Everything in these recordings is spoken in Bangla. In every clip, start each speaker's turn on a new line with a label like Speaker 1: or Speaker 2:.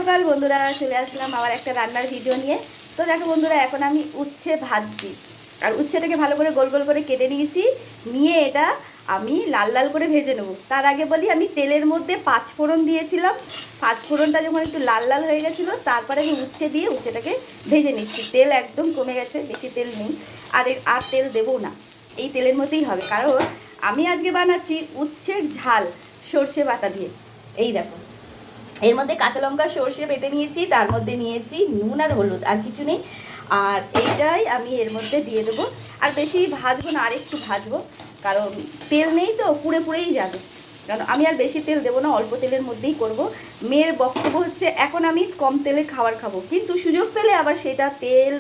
Speaker 1: সকাল বন্ধুরা, চলে আসলাম আবার একটা রান্নার ভিডিও নিয়ে। তো দেখো বন্ধুরা, এখন আমি উচ্ছে ভাজছি। আর উচ্ছেটাকে ভালো করে গোল গোল করে কেটে নিয়েছি। নিয়ে এটা আমি লাল লাল করে ভেজে নেবো। তার আগে বলি, আমি তেলের মধ্যে পাঁচফোড়ন দিয়েছিলাম। পাঁচফোড়নটা যখন একটু লাল লাল হয়ে গেছিলো, তারপরে আমি উচ্ছে দিয়ে উচ্ছেটাকে ভেজে নিচ্ছি। তেল একদম কমে গেছে, বেশি তেল নেই। আর তেল দেবো না, এই তেলের মধ্যেই হবে। কারণ আমি আজকে বানাচ্ছি উচ্ছের ঝাল সর্ষে বাটা দিয়ে। এই দেখো, এর মধ্যে কাঁচা লঙ্কা সর্ষে বেটে নিয়েছি, তার মধ্যে নিয়েছি নুন আর হলুদ, আর কিছু নেই। আর এইটাই আমি এর মধ্যে দিয়ে দেবো। আর বেশি ভাজবো না, আর একটু ভাজবো, কারণ তেল নেই তো, পুড়ে পুড়েই যাবে। কারণ আমি আর বেশি তেল দেবো না, অল্প তেলের মধ্যেই করব। মেয়ের বক্তব্য হচ্ছে এখন আমি কম তেলে খাবার খাবো, কিন্তু সুযোগ পেলে আবার সেটা তেল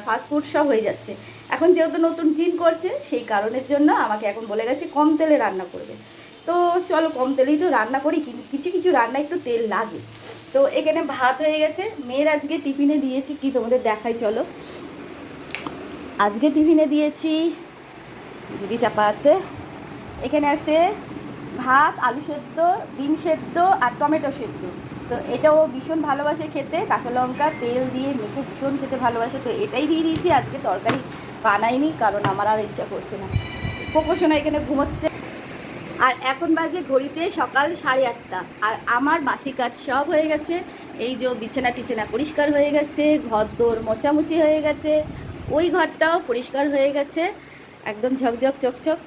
Speaker 1: ফাস্টফুড সব হয়ে যাচ্ছে। এখন যেহেতু নতুন জিম করছে, সেই কারণের জন্য আমাকে এখন বলে গেছে কম তেলে রান্না করবে। তো চলো কম তেলেই তো রান্না করি, কিন্তু কিছু কিছু রান্না একটু তেল লাগে। তো এখানে ভাত হয়ে গেছে। মেয়ের আজকে টিফিনে দিয়েছি কি, তোমাদের দেখাই চলো। আজকে টিফিনে দিয়েছি, ঝুড়ি চাপা আছে, এখানে আছে ভাত, আলু সেদ্ধ, ডিম সেদ্ধ আর টমেটো সেদ্ধ। তো এটাও ভীষণ ভালোবাসে খেতে, কাঁচা লঙ্কা তেল দিয়ে মেখে ভীষণ খেতে ভালোবাসে। তো এটাই দিয়ে দিয়েছি। আজকে তরকারি বানাইনি, কারণ আমার আর ইচ্ছা করছে না। কোকোসোনা এখানে ঘুমোচ্ছে। আর এখন বাজে ঘড়িতে সকাল 8:30। আর আমার বাসি কাজ সব হয়ে গেছে। এই যে বিছানা টিছানা পরিষ্কার হয়ে গেছে, ঘর দোর মোছামুছি হয়ে গেছে, ওই ঘরটাও পরিষ্কার হয়ে গেছে, একদম ঝকঝক চকচক।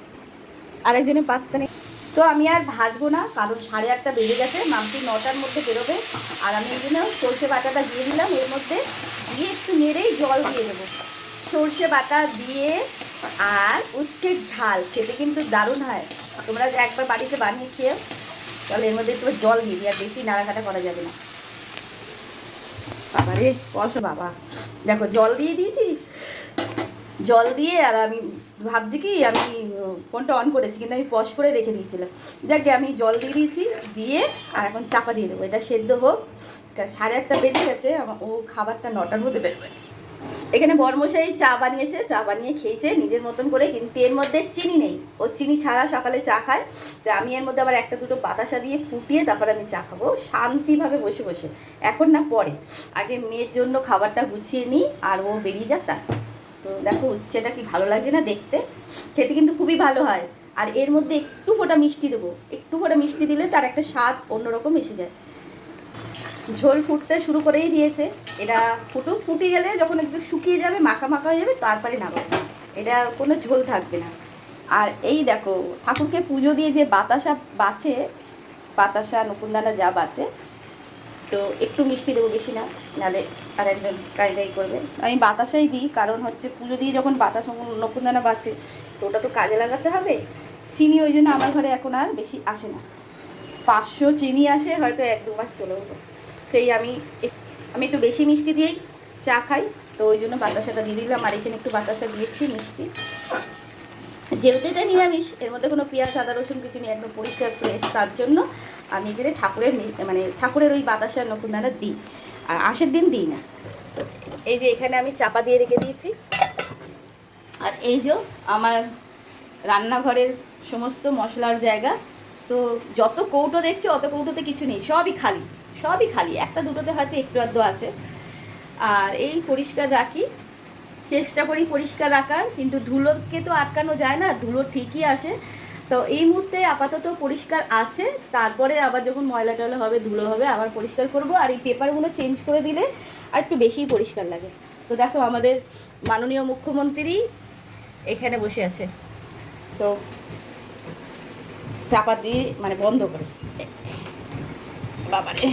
Speaker 1: আর একজনের পাত্তা নেই। তো আমি আর ভাজবো না, কারণ 8:30 বেজে গেছে। মাম্পি 9টার মধ্যে বেরোবে। আর আমি এই জন্য সর্ষে বাটাটা দিয়ে দিলাম এর মধ্যে, দিয়ে একটু নেড়েই জল দিয়ে দেবো। সর্ষে বাটা দিয়ে আর উচ্ছের ঝাল খেতে কিন্তু দারুণ হয়। তোমরা একবার বাড়িতে বানিয়ে খেয়েও। তাহলে এর মধ্যে একটু জল দিয়ে দিই, আর বেশি নাড়াঘাটা করা যাবে না। বাবা রে কষো বাবা, দেখো জল দিয়ে দিয়েছি। জল দিয়ে আর আমি ভাবছি কি, আমি ফোনটা অন করেছি কিন্তু আমি পজ করে রেখে দিয়েছিলাম। যাকে আমি জল দিয়ে দিয়েছি, দিয়ে আর এখন চাপা দিয়ে দেবো। এটা সেদ্ধ হোক। 8:30 বেজে গেছে, ও খাবারটা 9টার মধ্যে বেরোবে। এখানে বরমশাই চা বানিয়েছে, চা বানিয়ে খেয়েছে নিজের মতন করে, কিন্তু এর মধ্যে চিনি নেই। ও চিনি ছাড়া সকালে চা খায়। তো আমি এর মধ্যে আবার একটা দুটো বাতাসা দিয়ে ফুটিয়ে তারপর আমি চা খাবো শান্তিভাবে বসে বসে। এখন না, পরে। আগে মেয়ের জন্য খাবারটা গুছিয়ে নিই, আর ও বেরিয়ে যাক তারপর। তো দেখো উচ্ছেটা কি ভালো লাগে না দেখতে, খেতে কিন্তু খুবই ভালো হয়। আর এর মধ্যে একটু ফোঁটা মিষ্টি দেবো, একটু ফোঁটা মিষ্টি দিলে তার একটা স্বাদ অন্যরকম এসে যায়। ঝোল ফুটতে শুরু করেই দিয়েছে। এটা ফুটে গেলে যখন একটু শুকিয়ে যাবে, মাখা মাখা হয়ে যাবে, তারপরে নামাবো। এটা কোনো ঝোল থাকবে না। আর এই দেখো, ঠাকুরকে পুজো দিয়ে যে বাতাসা বাঁচে, বাতাসা নকুনদানা যা বাঁচে, তো একটু মিষ্টি দেবো, বেশি না, নাহলে আর একজন কায়দাই করবে। আমি বাতাসাই দিই, কারণ হচ্ছে পুজো দিয়ে যখন বাতাসা নকুনদানা বাঁচে, তো ওটা তো কাজে লাগাতে হবে। চিনি ওই জন্য আমার ঘরে এখন আর বেশি আসে না। 500 চিনি আসে, হয়তো 1-2 মাস চলেও যায়। সেই আমি একটু বেশি মিষ্টি দিয়েই চা খাই, তো ওই জন্য বাতাসাটা দিয়ে দিলাম। আর এখানে একটু বাতাসা দিয়েছি মিষ্টি। যেহেতু এটা নিরামিষ, এর মধ্যে কোনো পেঁয়াজ আদা রসুন কিছু নেই, একদম পরিষ্কার ফ্রেশ, তার জন্য আমি এখানে ঠাকুরের ওই বাতাসা নকুনদানা দিই। আর আঁশের দিন দিই না। এই যে এখানে আমি চাপা দিয়ে রেখে দিয়েছি। আর এই যে আমার রান্নাঘরের সমস্ত মশলার জায়গা। তো যত কৌটো দেখছি, অত কৌটোতে কিছু নেই, সবই খালি, সবই খালি। একটা দুটোতে হয়তো একটু আধটু আছে। আর এই পরিষ্কার রাখি, চেষ্টা করি পরিষ্কার রাখার, কিন্তু ধুলোকে তো আটকানো যায় না, ধুলো ঠিকই আসে। তো এই মুহূর্তে আপাতত পরিষ্কার আছে, তারপরে আবার যখন ময়লা টয়লা হবে, ধুলো হবে, আবার পরিষ্কার করব। আর এই পেপারগুলো চেঞ্জ করে দিলে আর একটু বেশিই পরিষ্কার লাগে। তো দেখো, আমাদের মাননীয় মুখ্যমন্ত্রী এখানে বসে আছে। তো চাপা দিয়ে বন্ধ করে, বাবারে।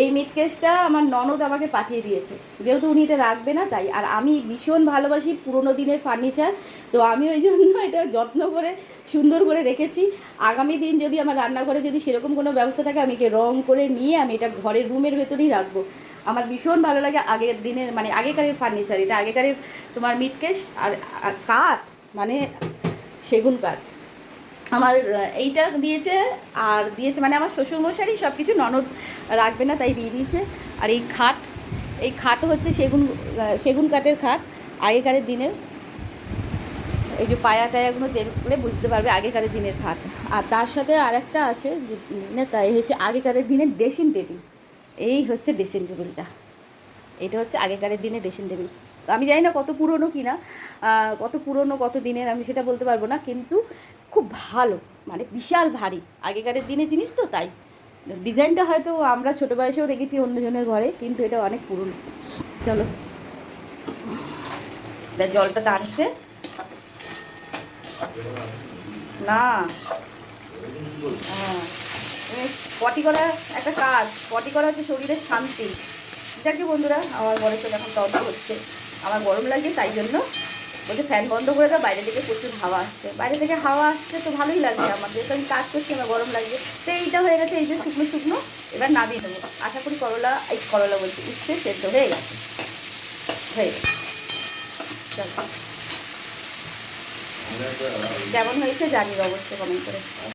Speaker 1: এই মিট কেসটা আমার ননদ আমাকে পাঠিয়ে দিয়েছে, যেহেতু উনি এটা রাখবে না তাই। আর আমি ভীষণ ভালোবাসি পুরোনো দিনের ফার্নিচার, তো আমি ওই জন্য এটা যত্ন করে সুন্দর করে রেখেছি। আগামী দিন যদি আমার রান্নাঘরে যদি সেরকম কোনো ব্যবস্থা থাকে, আমি একে রং করে নিয়ে আমি এটা ঘরের রুমের ভেতরেই রাখবো। আমার ভীষণ ভালো লাগে আগের দিনের, আগেকারের ফার্নিচার। এটা আগেকারের তোমার মিট কেস। আর কাঠ, সেগুন কাঠ আমার এইটা দিয়েছে। আর দিয়েছে আমার শ্বশুরমশাই সব কিছু, ননদ রাখবে না তাই দিয়ে দিয়েছে। আর এই খাট হচ্ছে সেগুন কাঠের খাট, আগেকারের দিনের। এই যে পায়া টায়াগুলো দেখলে বুঝতে পারবে আগেকার দিনের খাট। আর তার সাথে আর একটা আছে যে না, তাই হচ্ছে আগেকার দিনের ড্রেসিং টেবিল। এই হচ্ছে ড্রেসিং টেবিলটা, এটা হচ্ছে আগেকার দিনের ড্রেসিং টেবিল। আমি জানি না কত পুরনো কি না, কত পুরনো কত দিনের আমি সেটা বলতে পারবো না, কিন্তু খুব ভালো, মানে বিশাল ভারী আগেকার দিনের জিনিস তো, তাই ডিজাইনটা হয়তো আমরা ছোটো বয়সেও দেখেছি অন্যজনের ঘরে, কিন্তু এটা অনেক পুরনো। চলো, জলটা টানছে না। হ্যাঁ, পটি করা একটা কাজ, পটি করা হচ্ছে শরীরের শান্তি। যাকে বন্ধুরা, আমার বরের সাথে এখন তর্ক হচ্ছে, আমার গরম লাগে তাই জন্য বলছে ফ্যান বন্ধ করে দাও, বাইরে থেকে প্রচুর হাওয়া আসছে। বাইরে থেকে হাওয়া আসছে তো ভালোই লাগছে আমার, যেহেতু আমি কাজ করছি আমার গরম লাগছে। তো এইটা হয়ে গেছে, এই যে শুকনো শুকনো, এবার নামিয়ে দেবো। আশা করি করলা বলছি উঠছে, সেদ্ধ হয়ে গেছে, হয়ে গেছে। চলো, কেমন হয়েছে জানিও অবশ্যই কমেন্ট করে।